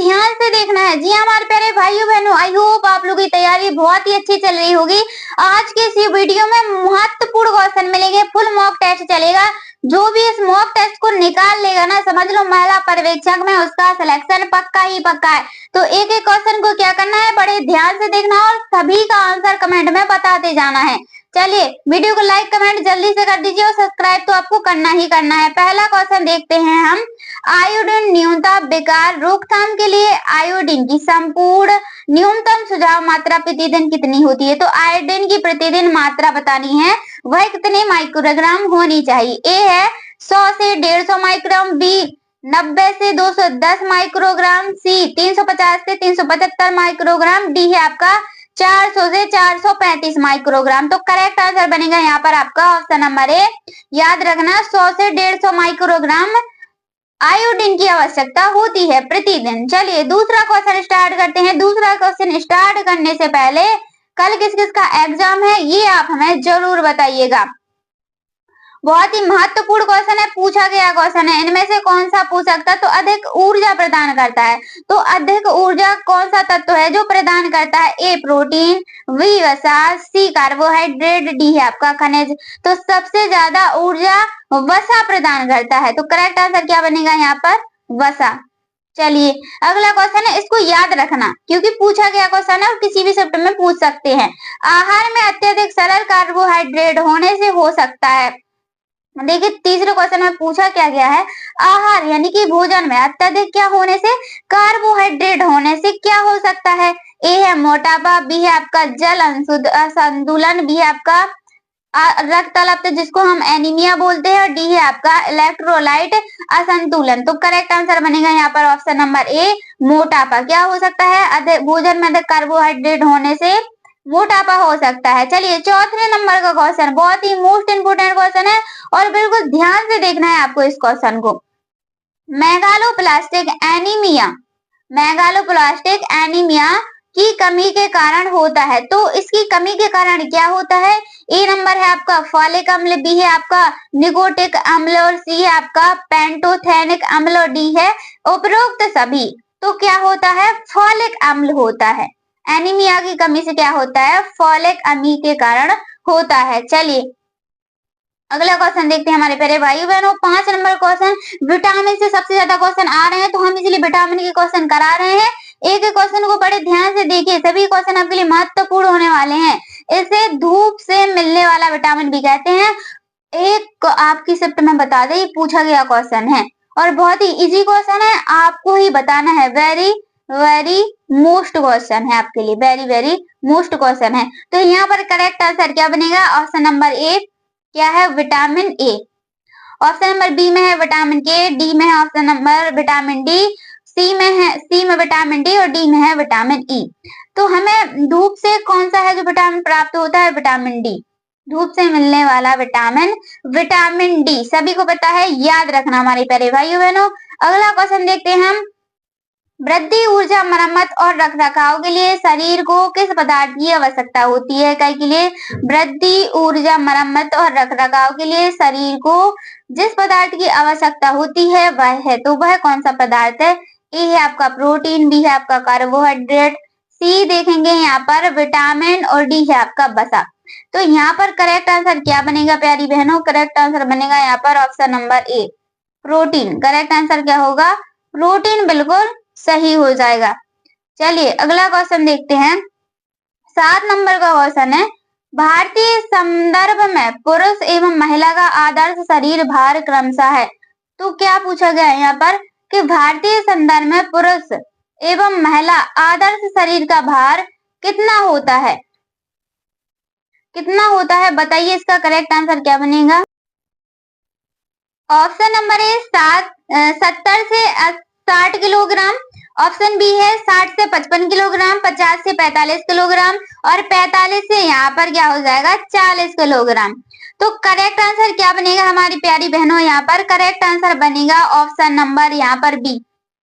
ध्यान से देखना है। जी हाँ हमारे प्यारे भाइयों बहनों, आई होप आप लोगों की तैयारी बहुत ही अच्छी चल रही होगी। आज के इस वीडियो में महत्वपूर्ण क्वेश्चन मिलेंगे, फुल मॉक टेस्ट चलेगा। जो भी इस मॉक टेस्ट को निकाल लेगा ना, समझ लो महिला पर्यवेक्षक में उसका सिलेक्शन पक्का ही पक्का है। तो एक एक क्वेश्चन को क्या करना है, बड़े ध्यान से देखना और सभी का आंसर कमेंट में बताते जाना है। चलिए वीडियो को लाइक कमेंट जल्दी से कर दीजिए और सब्सक्राइब तो आपको करना ही करना है। पहला क्वेश्चन देखते हैं हम। आयोडीन न्यूनता विकार रोकथाम के लिए आयोडीन की संपूर्ण न्यूनतम सुझाव मात्रा प्रतिदिन कितनी होती है? तो आयोडीन की प्रतिदिन मात्रा बतानी है, वह कितने माइक्रोग्राम होनी चाहिए? ए है 100 से 150 माइक्रोग्राम, बी 90 से 210 माइक्रोग्राम, सी 350 से 375 माइक्रोग्राम, डी है आपका 400 से 435 माइक्रोग्राम। तो करेक्ट आंसर बनेगा यहाँ पर आपका ऑप्शन नंबर ए। याद रखना 100 से 150 माइक्रोग्राम आयोडीन की आवश्यकता होती है प्रतिदिन। चलिए दूसरा क्वेश्चन स्टार्ट करते हैं। दूसरा क्वेश्चन स्टार्ट करने से पहले कल किस किस का एग्जाम है ये आप हमें जरूर बताइएगा। बहुत ही महत्वपूर्ण क्वेश्चन है, पूछा गया क्वेश्चन है। इनमें से कौन सा पूछ सकता है? तो अधिक ऊर्जा प्रदान करता है। तो अधिक ऊर्जा कौन सा तत्व है जो प्रदान करता है? ए प्रोटीन, बी वसा, सी कार्बोहाइड्रेट, डी है आपका खनिज। तो सबसे ज्यादा ऊर्जा वसा प्रदान करता है। तो करेक्ट आंसर क्या बनेगा यहाँ पर? वसा। चलिए अगला क्वेश्चन है, इसको याद रखना क्योंकि पूछा गया क्वेश्चन है और किसी भी शिफ्ट में पूछ सकते हैं। आहार में अत्यधिक सरल कार्बोहाइड्रेट होने से हो सकता है। देखिए तीसरे क्वेश्चन में पूछा क्या गया है, आहार यानी कि भोजन में अत्यधिक क्या होने से? कार्बोहाइड्रेट होने से क्या हो सकता है? ए है मोटापा, बी है आपका जल असंतुलन, बी है आपका रक्त अल्पता जिसको हम एनीमिया बोलते हैं, और डी है आपका इलेक्ट्रोलाइट असंतुलन। तो करेक्ट आंसर बनेगा यहाँ पर ऑप्शन नंबर ए मोटापा। क्या हो सकता है? अधिक भोजन में अधिक कार्बोहाइड्रेट होने से मोटापा हो सकता है। चलिए चौथे नंबर का क्वेश्चन बहुत ही मोस्ट इंपोर्टेंट क्वेश्चन है और बिल्कुल ध्यान से देखना है आपको इस क्वेश्चन को। मेगालोप्लास्टिक एनीमिया, मेगालोप्लास्टिक एनीमिया की कमी के कारण होता है। तो इसकी कमी के कारण क्या होता है? ए नंबर है आपका फॉलिक अम्ल, बी है आपका निकोटिक अम्ल, और सी है आपका पेंटोथेनिक अम्ल, और डी है उपरोक्त सभी। तो क्या होता है? फॉलिक अम्ल होता है। एनीमिया की कमी से क्या होता है? फॉलिक अम्ल के कारण होता है। चलिए अगला क्वेश्चन देखते हैं हमारे प्यारे भाई बहनों। 5 नंबर क्वेश्चन, विटामिन से सबसे ज्यादा क्वेश्चन आ रहे हैं तो हम इसलिए विटामिन के क्वेश्चन करा रहे हैं। एक एक क्वेश्चन को बड़े ध्यान से देखिए, सभी क्वेश्चन आपके लिए महत्वपूर्ण होने वाले हैं। इसे धूप से मिलने वाला विटामिन भी कहते हैं। एक आपकी शिफ्ट में बता दें, पूछा गया क्वेश्चन है और बहुत ही इजी क्वेश्चन है, आपको ही बताना है। वेरी वेरी मोस्ट क्वेश्चन है आपके लिए, वेरी वेरी मोस्ट क्वेश्चन है। तो यहाँ पर करेक्ट आंसर क्या बनेगा? ऑप्शन नंबर ए क्या है? Vitamin A. Option number B में है विटामिन के, डी में है option number vitamin D, C में विटामिन डी, और डी में है विटामिन ई। तो हमें धूप से कौन सा है जो विटामिन प्राप्त होता है? Vitamin D. धूप से मिलने वाला विटामिन विटामिन डी सभी को पता है, याद रखना हमारे प्यारे भाइयों बहनों। अगला क्वेश्चन देखते हैं हम। वृद्धि ऊर्जा मरम्मत और रखरखाव के लिए शरीर को किस पदार्थ की आवश्यकता होती है? कई के लिए वृद्धि ऊर्जा मरम्मत और रखरखाव के लिए शरीर को जिस पदार्थ की आवश्यकता होती है वह है, तो वह कौन सा पदार्थ है? ए है आपका प्रोटीन, बी है आपका कार्बोहाइड्रेट, सी देखेंगे यहाँ पर विटामिन, और डी है आपका वसा। तो यहाँ पर करेक्ट आंसर क्या बनेगा प्यारी बहनों? करेक्ट आंसर बनेगा यहाँ पर ऑप्शन नंबर ए प्रोटीन। करेक्ट आंसर क्या होगा? प्रोटीन बिल्कुल सही हो जाएगा। चलिए अगला क्वेश्चन देखते हैं। 7 नंबर का क्वेश्चन है, भारतीय संदर्भ में पुरुष एवं महिला का आदर्श शरीर भार क्रमशः है। तो क्या पूछा गया है यहाँ पर कि भारतीय संदर्भ में पुरुष एवं महिला आदर्श शरीर का भार कितना होता है? कितना होता है बताइए, इसका करेक्ट आंसर क्या बनेगा? ऑप्शन नंबर ए 70 से 60 किलोग्राम, ऑप्शन बी है 60 से 55 किलोग्राम, 50 से 45 किलोग्राम, और 45 से यहाँ पर क्या हो जाएगा? 40 किलोग्राम। तो करेक्ट आंसर क्या बनेगा हमारी प्यारी बहनों? यहाँ पर करेक्ट आंसर बनेगा ऑप्शन नंबर यहाँ पर बी।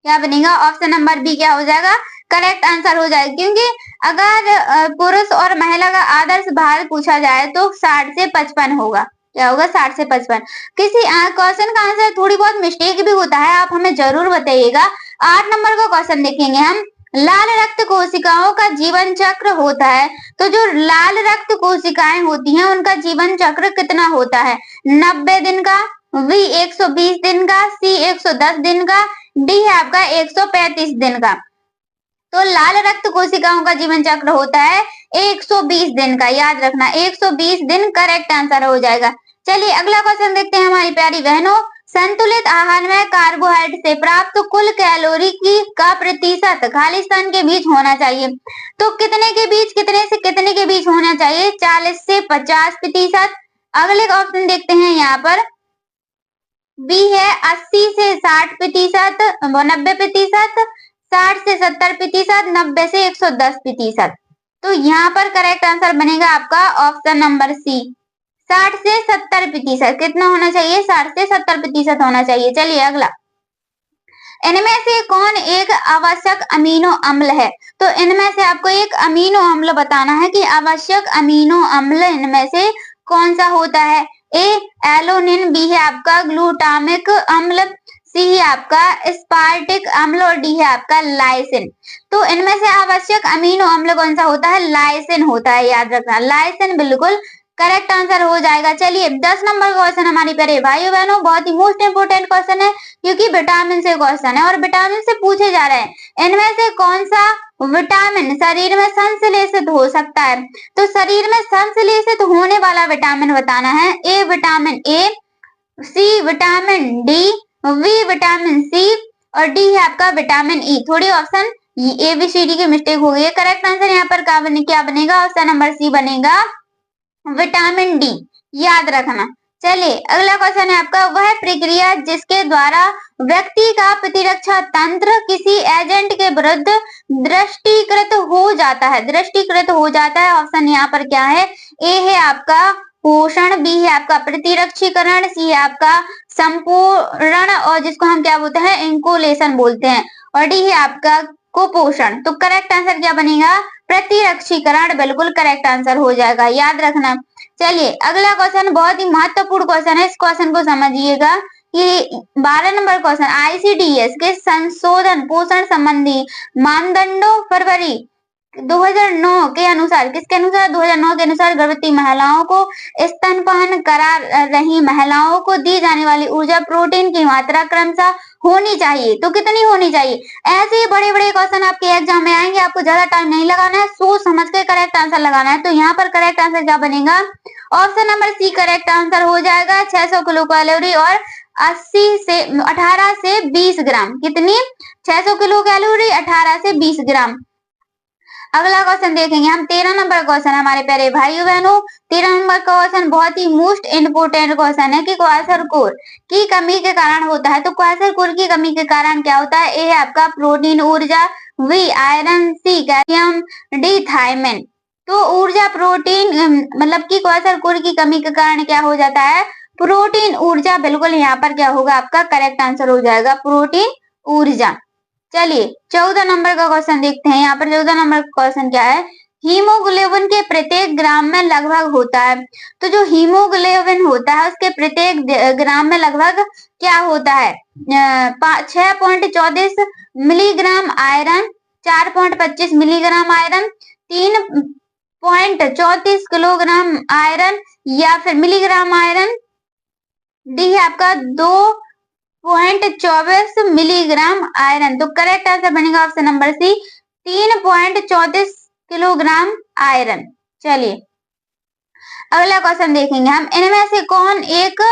क्या बनेगा? ऑप्शन नंबर बी क्या हो जाएगा? करेक्ट आंसर हो जाएगा, क्योंकि अगर पुरुष और महिला का आदर्श भार पूछा जाए तो 60 से 55 होगा। क्या होगा? 60 से 55। किसी क्वेश्चन का आंसर थोड़ी बहुत मिस्टेक भी होता है, आप हमें जरूर बताइएगा। 8 नंबर का क्वेश्चन देखेंगे हम। लाल रक्त कोशिकाओं का जीवन चक्र होता है, तो जो लाल रक्त कोशिकाएं होती हैं उनका जीवन चक्र कितना होता है? 90 दिन का, बी 120 दिन का, सी 110 दिन का, डी है आपका 135 दिन का। तो लाल रक्त कोशिकाओं का जीवन चक्र होता है 120 दिन का, याद रखना 120 दिन करेक्ट आंसर हो जाएगा। चलिए अगला क्वेश्चन देखते हैं हमारी प्यारी बहनों। संतुलित आहार में कार्बोहाइड्रेट से प्राप्त कुल कैलोरी की का प्रतिशत खाली स्थान के बीच होना चाहिए, तो कितने के बीच, कितने से कितने के बीच होना चाहिए? 40 से 50%। अगले ऑप्शन देखते हैं यहाँ पर, बी है 80 से 60%, 90%, 60 से 70%, 90 से 110%। तो यहाँ पर करेक्ट आंसर बनेगा आपका ऑप्शन नंबर सी, 60 से 70%। कितना होना चाहिए? 60 से 70% होना चाहिए। चलिए अगला, इनमें से कौन एक आवश्यक अमीनो अम्ल है? तो इनमें से आपको एक अमीनो अम्ल बताना है कि आवश्यक अमीनो अम्ल इनमें से कौन सा होता है? ए एलोनिन, बी है आपका ग्लूटामिक अम्ल, सी है आपका स्पार्टिक अम्ल और डी है आपका लाइसिन। तो इनमें से आवश्यक अमीनो अम्ल कौन सा होता है? लाइसिन होता है, याद रखना लाइसिन बिल्कुल करेक्ट आंसर हो जाएगा। चलिए 10 नंबर का क्वेश्चन हमारी प्यारे भाइयों बहनों, बहुत ही मोस्ट इंपोर्टेंट क्वेश्चन है क्योंकि विटामिन से क्वेश्चन है और विटामिन से पूछे जा रहे हैं। इनमें से कौन सा विटामिन शरीर में संश्लेषित हो सकता है? तो शरीर में संश्लेषित होने वाला विटामिन बताना है। A vitamin A, C vitamin D, B vitamin C और डी है आपका विटामिन ई। थोड़ी option A B C D की मिस्टेक हो गई है। करेक्ट आंसर यहाँ पर क्या बनेगा? ऑप्शन नंबर सी बनेगा विटामिन डी, याद रखना। चलिए अगला क्वेश्चन है आपका, वह प्रक्रिया जिसके द्वारा व्यक्ति का प्रतिरक्षा तंत्र किसी एजेंट के विरुद्ध दृष्टिकृत हो जाता है, दृष्टिकृत हो जाता है। ऑप्शन यहाँ पर क्या है? ए है आपका पोषण, बी है आपका प्रतिरक्षीकरण, सी है आपका संपूर्ण और जिसको हम क्या बोलते हैं? इंकुलेशन बोलते हैं, और डी है आपका कुपोषण। तो करेक्ट आंसर क्या बनेगा? प्रतिरक्षीकरण बिल्कुल करेक्ट आंसर हो जाएगा, याद रखना। चलिए अगला क्वेश्चन बहुत ही महत्वपूर्ण क्वेश्चन है, इस क्वेश्चन को समझिएगा कि 12 नंबर क्वेश्चन, आईसीडीएस के संशोधन पोषण संबंधी मानदंडों फरवरी 2009 के अनुसार, किसके अनुसार? 2009 के अनुसार गर्भवती महिलाओं को, स्तनपान करा रही महिलाओं को दी जाने वाली ऊर्जा प्रोटीन की मात्रा क्रमशः होनी चाहिए, तो कितनी होनी चाहिए? ऐसे ही बड़े बड़े क्वेश्चन आपके एग्जाम में आएंगे, आपको ज्यादा टाइम नहीं लगाना है, सोच समझ के करेक्ट आंसर लगाना है। तो यहाँ पर करेक्ट आंसर क्या बनेगा? Option number C correct answer हो जाएगा। 600 किलो कैलोरी और 18 से 20 ग्राम, कितनी? 600 किलो कैलोरी, 18 से 20 ग्राम। अगला क्वेश्चन देखेंगे हम, 13 नंबर क्वेश्चन हमारे प्यारे भाइयों बहनों। 13 नंबर का क्वेश्चन बहुत ही मोस्ट इंपोर्टेंट क्वेश्चन है कि क्वासरकोर की कमी के कारण होता है। तो क्वासरकोर की कमी के कारण क्या होता है? ए है आपका प्रोटीन ऊर्जा, B iron, C calcium, D thiamine. तो ऊर्जा प्रोटीन मतलब कि क्वासरकोर की कमी के कारण क्या हो जाता है? प्रोटीन ऊर्जा बिल्कुल यहाँ पर क्या होगा? आपका करेक्ट आंसर हो जाएगा प्रोटीन ऊर्जा। चलिए 14 नंबर का क्वेश्चन देखते हैं। यहाँ पर 14 नंबर का क्वेश्चन क्या है? हीमोग्लोबिन के प्रत्येक ग्राम में लगभग होता है, तो जो हीमोग्लोबिन होता है उसके प्रत्येक ग्राम में लगभग क्या होता है? 6.34 milligram iron, 4.25 milligram iron, 3.34 kilogram iron या फिर मिलीग्राम आयरन, डी है आपका 2.24 मिलीग्राम आयरन। तो करेक्ट आंसर बनेगा option number C, 3.34 kilogram iron. चलिए अगला क्वेश्चन देखेंगे हम, इनमें से कौन एक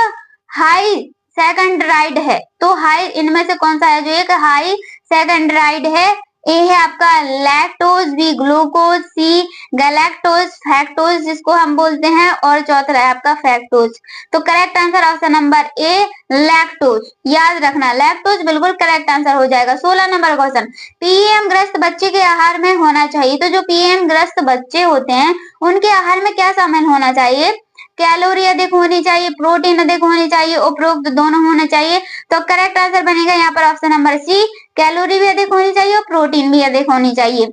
हाई सेकेंड्राइड है? तो हाई इनमें से कौन सा है जो एक हाई सेकेंड्राइड है? ए है आपका लैक्टोज, बी ग्लूकोज, सी गैलेक्टोज, फैक्टोज जिसको हम बोलते हैं, और चौथा है आपका फैक्टोज। तो करेक्ट आंसर ऑप्शन नंबर ए लैक्टोज, याद रखना लैक्टोज बिल्कुल करेक्ट आंसर हो जाएगा। 16 नंबर क्वेश्चन, पीएम ग्रस्त बच्चे के आहार में होना चाहिए, तो जो पीएम ग्रस्त बच्चे होते हैं उनके आहार में क्या शामिल होना चाहिए? कैलोरी अधिक होनी चाहिए, प्रोटीन अधिक होनी चाहिए, उपरोक्त दोनों होने चाहिए। तो करेक्ट आंसर बनेगा यहाँ पर ऑप्शन नंबर सी, कैलोरी भी अधिक होनी चाहिए और प्रोटीन भी अधिक होनी चाहिए।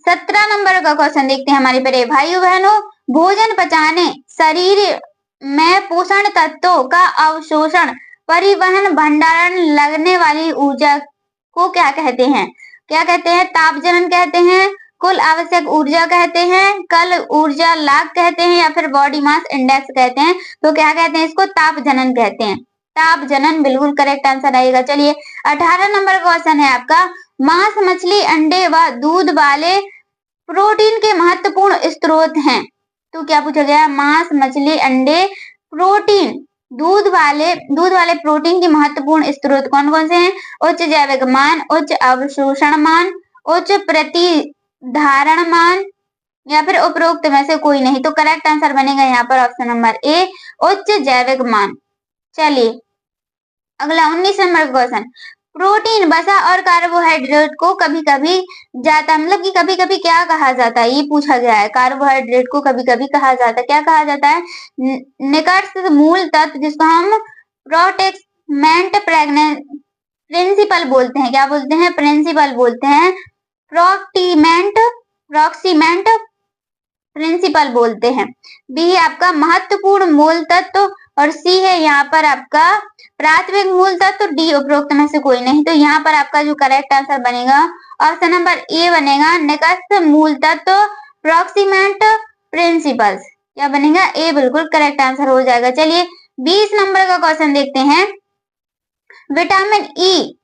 17 नंबर का क्वेश्चन देखते हैं हमारे प्यारे भाइयों बहनों, भोजन पचाने, शरीर में पोषण तत्वों का अवशोषण, परिवहन, भंडारण लगने वाली ऊर्जा को क्या कहते हैं? क्या कहते हैं? ताप जनन कहते हैं, कुल आवश्यक ऊर्जा कहते हैं, कल ऊर्जा लाग कहते हैं, या फिर बॉडी मास इंडेक्स कहते हैं। तो क्या कहते हैं इसको? ताप जनन कहते हैं। ताप जनन बिल्कुल करेक्ट आंसर आएगा। चलिए 18 नंबर क्वेश्चन है आपका, मांस, मछली, अंडे व दूध वाले प्रोटीन के महत्वपूर्ण स्रोत हैं। तो क्या पूछा गया? मांस, मछली, अंडे, प्रोटीन, दूध वाले प्रोटीन के महत्वपूर्ण स्रोत कौन कौन से हैं? उच्च जैविक मान, उच्च अवशोषण मान, उच्च प्रतिधारण मान, या फिर उपरोक्त में से कोई नहीं। तो करेक्ट आंसर बनेगा यहाँ पर ऑप्शन नंबर ए, उच्च जैविक मान। चलिए अगला 19 नंबर क्वेश्चन, प्रोटीन, वसा और कार्बोहाइड्रेट को कभी कभी जाता, मतलब कि कभी कभी क्या कहा जाता है, ये पूछा गया है। कार्बोहाइड्रेट को कभी कभी कहा जाता है, क्या कहा जाता है? निकट मूल तत्व, जिसको हम प्रोटेक्समेंट प्रिंसिपल बोलते हैं। क्या बोलते हैं? प्रिंसिपल बोलते हैं। प्रोक्सीमेंट प्रिंसिपल बोलते हैं। बी है आपका महत्वपूर्ण मूल तत्व, और सी है यहाँ पर आपका प्राथमिक मूल तत्व, डी उपरोक्त में से कोई नहीं। तो यहाँ पर आपका जो करेक्ट आंसर बनेगा ऑप्शन नंबर ए बनेगा, निकट मूल तत्व, प्रोक्सीमेंट प्रिंसिपल्स। क्या बनेगा? ए बिल्कुल करेक्ट आंसर हो जाएगा। चलिए 20 नंबर का क्वेश्चन देखते हैं, विटामिन ई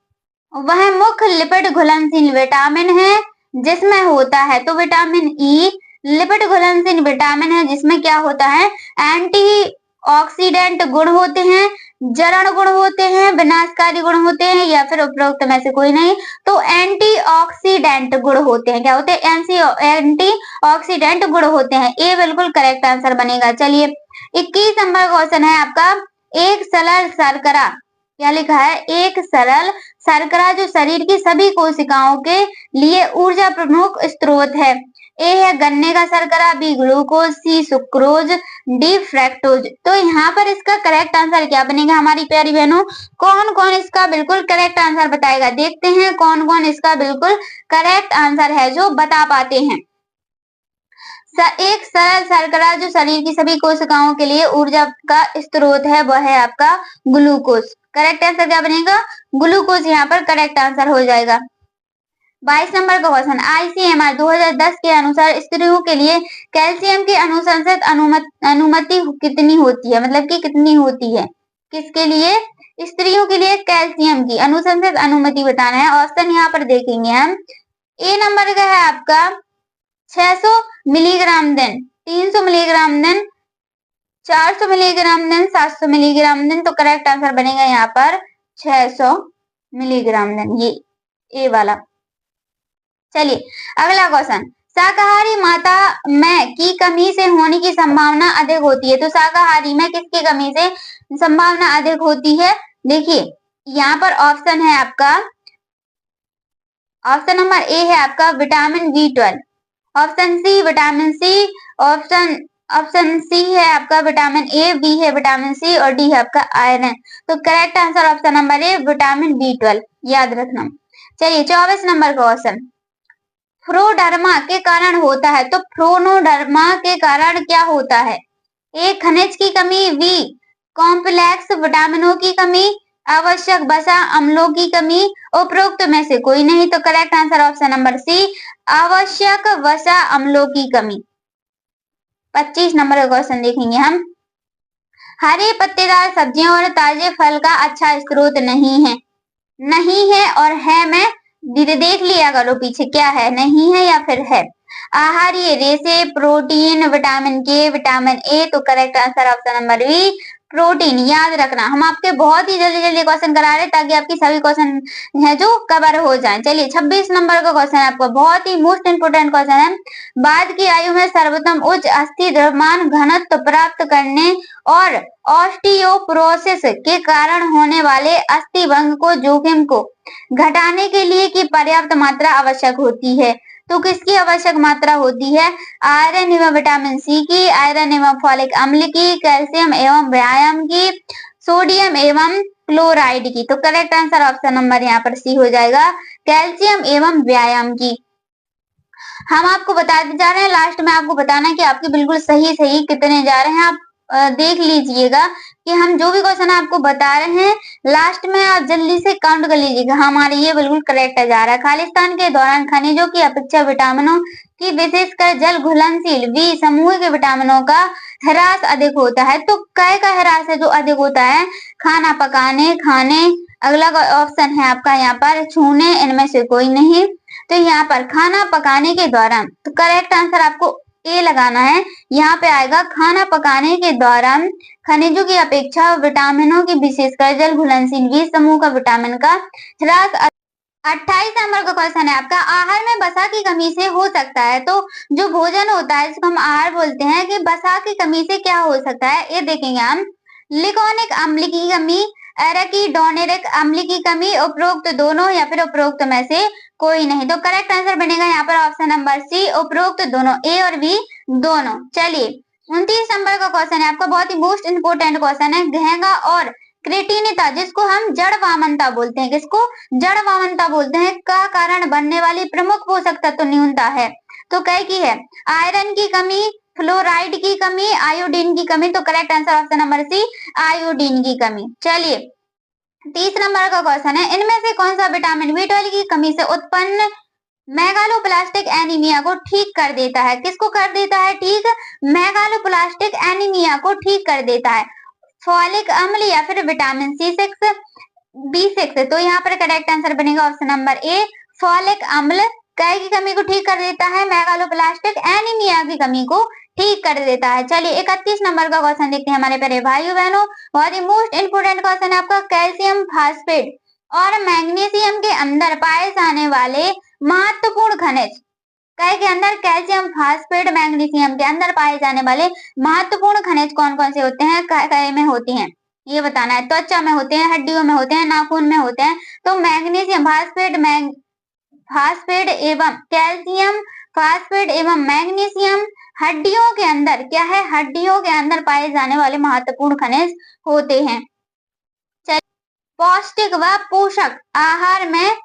वह मुख्य लिपिड घुलनशील विटामिन है जिसमें होता है। तो विटामिन ई लिपिड घुलनशील विटामिन है जिसमें क्या होता है? एंटीऑक्सीडेंट गुण होते हैं, जरण गुण होते हैं, विनाशकारी गुण होते हैं, या फिर उपरोक्त में से कोई नहीं। तो एंटीऑक्सीडेंट गुण होते हैं। क्या होते हैं? एंटीऑक्सीडेंट गुण होते हैं। ए बिल्कुल करेक्ट आंसर बनेगा। चलिए 21 नंबर क्वेश्चन है आपका, एक सरल शर्करा, क्या लिखा है? एक सरल शर्करा जो शरीर की सभी कोशिकाओं के लिए ऊर्जा प्रमुख स्रोत है। ए है गन्ने का शर्करा, बी ग्लूकोज, सी सुक्रोज, डी फ्रैक्टोज। तो यहाँ पर इसका करेक्ट आंसर क्या बनेगा हमारी प्यारी बहनों? कौन कौन इसका बिल्कुल करेक्ट आंसर बताएगा? देखते हैं कौन कौन इसका बिल्कुल करेक्ट आंसर है जो बता पाते हैं। एक सरल शर्करा जो शरीर की सभी कोशिकाओं के लिए ऊर्जा का स्रोत है वह है आपका ग्लूकोज। करेक्ट आंसर क्या बनेगा? ग्लूकोज यहाँ पर करेक्ट आंसर हो जाएगा। 22 नंबर का क्वेश्चन, आईसीएमआर 2010 के अनुसार स्त्रियों के लिए कैल्शियम की अनुशंसित अनुमति कितनी होती है? मतलब कि कितनी होती है? किसके लिए? स्त्रियों के लिए कैल्शियम की अनुशंसित अनुमति बताना है। ऑप्शन यहाँ पर देखेंगे हम। ए नंबर का है आपका 600 मिलीग्राम दिन, 300 मिलीग्राम दिन, 400 मिलीग्राम दिन, 700 मिलीग्राम दिन। तो करेक्ट आंसर बनेगा यहाँ पर 600 मिलीग्राम दिन, ये ए वाला। चलिए अगला क्वेश्चन, शाकाहारी माता में की कमी से होने की संभावना अधिक होती है। तो शाकाहारी में किसकी कमी से संभावना अधिक होती है? देखिए यहाँ पर ऑप्शन है आपका, ऑप्शन नंबर ए है आपका vitamin B12, option C vitamin C, option C है आपका विटामिन ए, बी है विटामिन सी, और डी है आपका आयरन। तो correct answer option number A vitamin B12, याद रखना। चलिए 24 नंबर का क्वेश्चन, फ्रोडर्मा के कारण होता है। तो फ्रोनोडर्मा के कारण क्या होता है? ए खनिज की कमी, बी कॉम्प्लेक्स विटामिनों की कमी, आवश्यक वसा अम्लों की कमी, उपरोक्त में से कोई नहीं। तो correct answer option number C आवश्यक वसा अम्लों की कमी। 25 नंबर का क्वेश्चन देखेंगे हम, हरे पत्तेदार सब्जियों और ताजे फल का अच्छा स्रोत नहीं है। नहीं है और है में देख लिया करो पीछे क्या है, नहीं है या फिर है। आहारीय रेशे, protein, vitamin K, vitamin A. तो correct answer option number B protein. याद रखना हम आपके बहुत ही जल्दी जल्दी क्वेश्चन करा रहे हैं ताकि आपकी सभी क्वेश्चन है जो कवर हो जाएं। चलिए 26 नंबर का क्वेश्चन आपका बहुत ही मोस्ट इंपोर्टेंट क्वेश्चन है, बाद की आयु में सर्वोत्तम उच्च अस्थि द्रव्यमान घनत्व प्राप्त करने और ऑस्टियोपोरोसिस के कारण होने वाले अस्थि भंग को जोखिम को घटाने के लिए की पर्याप्त मात्रा आवश्यक होती है। तो किसकी आवश्यक मात्रा होती है? आयरन एवं विटामिन सी की, आयरन एवं फॉलिक अम्ल की, कैल्शियम एवं व्यायाम की, सोडियम एवं क्लोराइड की। तो करेक्ट आंसर ऑप्शन नंबर यहाँ पर सी हो जाएगा, कैल्शियम एवं व्यायाम की। हम आपको बताते जा रहे हैं, लास्ट में आपको बताना है कि आपके बिल्कुल सही सही कितने जा रहे हैं। आप देख लीजिएगा कि हम जो भी क्वेश्चन आपको बता रहे हैं लास्ट में आप जल्दी से काउंट कर लीजिएगा। हमारे ये बिल्कुल करेक्ट जा रहा है। खालिस्तान के दौरान खनिजों की अपेक्षा विटामिनों की विशेषकर जल घुलनशील बी समूह के विटामिनों का ह्रास अधिक होता है। तो कै का ह्रास है जो अधिक होता है? खाना पकाने, खाने, अगला ऑप्शन है आपका यहाँ पर छूने, इनमें से कोई नहीं। तो यहाँ पर खाना पकाने के दौरान, तो करेक्ट आंसर आपको ए लगाना है। यहाँ पे आएगा खाना पकाने के दौरान खनिजों की अपेक्षा विटामिनों की विशेषकर जल घुलनशील बी समूह का विटामिन का ह्रास। 28 नंबर का क्वेश्चन है आपका, आहार में वसा की कमी से हो सकता है। तो जो भोजन होता है जिसको हम आहार बोलते हैं कि वसा की कमी से क्या हो सकता है, ये देखेंगे हम। लिकोनिक अम्ल की कमी, एराकीडोनिक अम्ल की कमी, उपरोक्त दोनों या फिर उपरोक्त में से कोई नहीं। तो करेक्ट आंसर बनेगा यहाँ पर ऑप्शन नंबर सी, उपरोक्त दोनों, ए और बी दोनों। चलिए 29 नंबर का क्वेश्चन है आपका, बहुत ही मोस्ट इंपोर्टेंट क्वेश्चन है। घेंगा और क्रेटिनिता जिसको हम जड़ वामनता बोलते हैं, किसको जड़ वामनता बोलते हैं, का कारण बनने वाली प्रमुख पोषक तत्व न्यूनता है। तो कह की है आयरन की कमी, फ्लोराइड की कमी, आयोडीन की कमी। तो correct answer option number C, iodine की कमी। चलिए 30 नंबर का क्वेश्चन है, इनमें से कौन सा विटामिन बी12 की कमी से उत्पन्न मेगालोप्लास्टिक एनीमिया को ठीक कर देता है? किसको कर देता है ठीक? मेगालोप्लास्टिक एनीमिया को ठीक कर देता है। फॉलिक अम्ल या फिर विटामिन C6, B6। तो यहाँ पर करेक्ट आंसर बनेगा ऑप्शन नंबर ए, फॉलिक अम्ल कै की कमी को ठीक कर देता है, मेगालोप्लास्टिक एनीमिया की कमी को ठीक कर देता है। चलिए 31 नंबर का क्वेश्चन देखते हैं हमारे प्यारे भाइयों बहनों। बहुत ही मोस्ट इंपोर्टेंट क्वेश्चन है आपका, कैल्शियम फास्फेट और मैग्नीशियम के अंदर पाए जाने वाले महत्वपूर्ण खनिज। कै के अंदर कैल्शियम फास्फेट मैग्नीशियम के अंदर पाए जाने वाले महत्वपूर्ण खनिज कौन कौन से होते हैं, कै में होती हैं, ये बताना है। त्वचा में होते हैं, हड्डियों में होते हैं, नाखून में होते हैं। तो मैग्नीशियम फास्फेट एवं कैल्शियम फास्फेट एवं मैग्नीशियम हड्डियों के अंदर क्या है, हड्डियों के अंदर पाए जाने वाले महत्वपूर्ण खनिज होते हैं। पौष्टिक व पोषक आहार में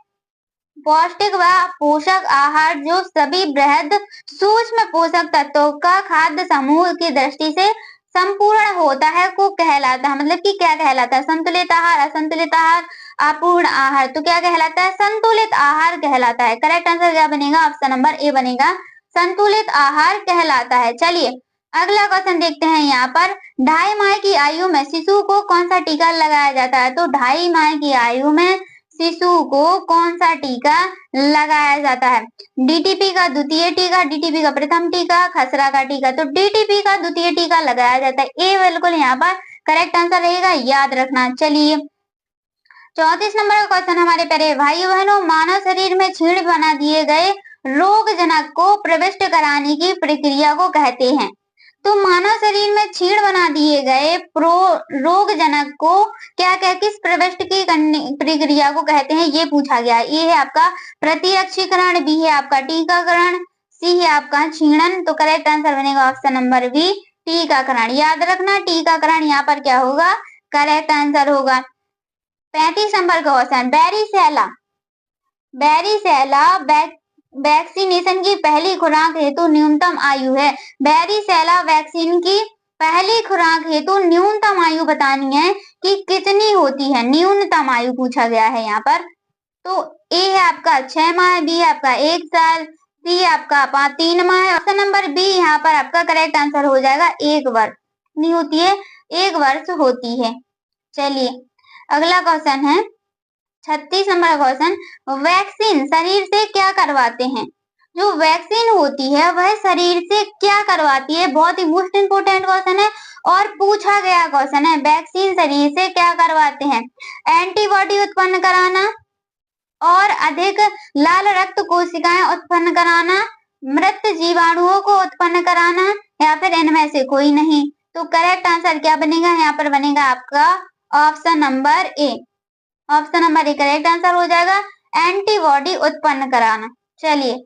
पौष्टिक व पोषक आहार जो सभी बृहद सूक्ष्म पोषक तत्वों का खाद्य समूह की दृष्टि से संपूर्ण होता है को कहलाता है। मतलब कि क्या कहलाता है? संतुलित आहार, असंतुलित आहार, अपूर्ण आहार। तो क्या कहलाता है? संतुलित आहार कहलाता है। करेक्ट आंसर क्या बनेगा? ऑप्शन नंबर ए बनेगा, संतुलित आहार कहलाता है। चलिए अगला क्वेश्चन देखते हैं यहाँ पर, 2.5 माह की आयु में शिशु को कौन सा टीका लगाया जाता है? तो 2.5 माह की आयु में शिशु को कौन सा टीका लगाया जाता है? डीटीपी का द्वितीय टीका, डीटीपी का प्रथम टीका, खसरा का टीका। तो डीटीपी का द्वितीय टीका लगाया जाता है। ए बिल्कुल यहाँ पर करेक्ट आंसर रहेगा, याद रखना। चलिए 34 नंबर का क्वेश्चन हमारे प्यारे भाइयों बहनों, मानव शरीर में छीड़ बना दिए गए रोगजनक को प्रविष्ट कराने की प्रक्रिया को कहते हैं। तो मानव शरीर में छीड़ बना दिए गए रोगजनक को क्या क्या किस प्रविष्ट की प्रक्रिया को कहते हैं, ये पूछा गया है। ये है आपका प्रतिरक्षीकरण, बी है आपका टीकाकरण, सी है आपका छीणन। तो करेक्ट आंसर बनेगा ऑप्शन नंबर बी, टीकाकरण। याद रखना टीकाकरण यहाँ पर क्या होगा, करेक्ट आंसर होगा। 35 नंबर का क्वेश्चन, बैरीसेला वैक्सीनेशन की पहली खुराक हेतु न्यूनतम आयु है। बैरीसेला वैक्सीन की पहली खुराक हेतु न्यूनतम आयु बतानी है कि कितनी होती है, न्यूनतम आयु पूछा गया है यहाँ पर। तो ए है आपका 6 माह, बी है आपका 1 साल, सी है आपका 3 माह। ऑप्शन नंबर बी यहाँ पर आपका करेक्ट आंसर हो जाएगा 1 वर्ष। नहीं होती है, 1 वर्ष होती है। चलिए अगला क्वेश्चन है 36 नंबर क्वेश्चन, वैक्सीन शरीर से क्या करवाते हैं? जो वैक्सीन होती है वह शरीर से क्या करवाती है? बहुत ही मोस्ट इंपोर्टेंट क्वेश्चन है और पूछा गया क्वेश्चन है। वैक्सीन शरीर से क्या करवाते हैं? एंटीबॉडी उत्पन्न कराना और अधिक लाल रक्त कोशिकाएं उत्पन्न कराना, मृत जीवाणुओं को उत्पन्न कराना, या फिर इनमें से कोई नहीं। तो करेक्ट आंसर क्या बनेगा? यहाँ पर बनेगा आपका option number A. Option number A correct answer हो जाएगा, एंटीबॉडी उत्पन्न कराना। चलिए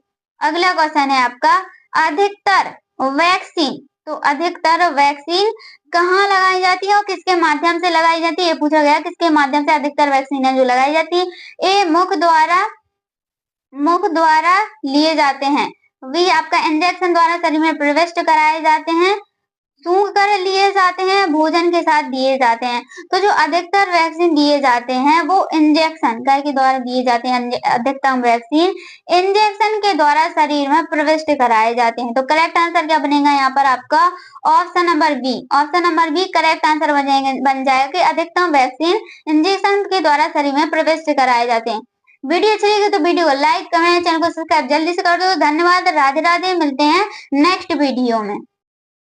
अगला क्वेश्चन है आपका, अधिकतर वैक्सीन। तो अधिकतर वैक्सीन कहाँ लगाई जाती है और किसके माध्यम से लगाई जाती है, ये पूछा गया। किसके माध्यम से अधिकतर वैक्सीन है जो लगाई जाती है? ए मुख द्वारा लिए जाते हैं, बी आपका इंजेक्शन द्वारा शरीर में प्रविष्ट कराए जाते हैं, सूंघ कर लिए जाते हैं, भोजन के साथ दिए जाते हैं। तो जो अधिकतर वैक्सीन दिए जाते हैं वो इंजेक्शन गाय के द्वारा दिए जाते हैं। अधिकतम वैक्सीन इंजेक्शन के द्वारा शरीर में प्रविष्ट कराए जाते हैं। तो करेक्ट आंसर क्या बनेगा यहाँ पर आपका option number B. Option number B correct answer बन जाएगा कि अधिकतम वैक्सीन इंजेक्शन के द्वारा शरीर में प्रविष्ट कराए जाते हैं। वीडियो अच्छी लगी तो वीडियो को लाइक कमेंट, चैनल को सब्सक्राइब जल्दी से कर दो। धन्यवाद, राधे राधे, मिलते हैं नेक्स्ट वीडियो में।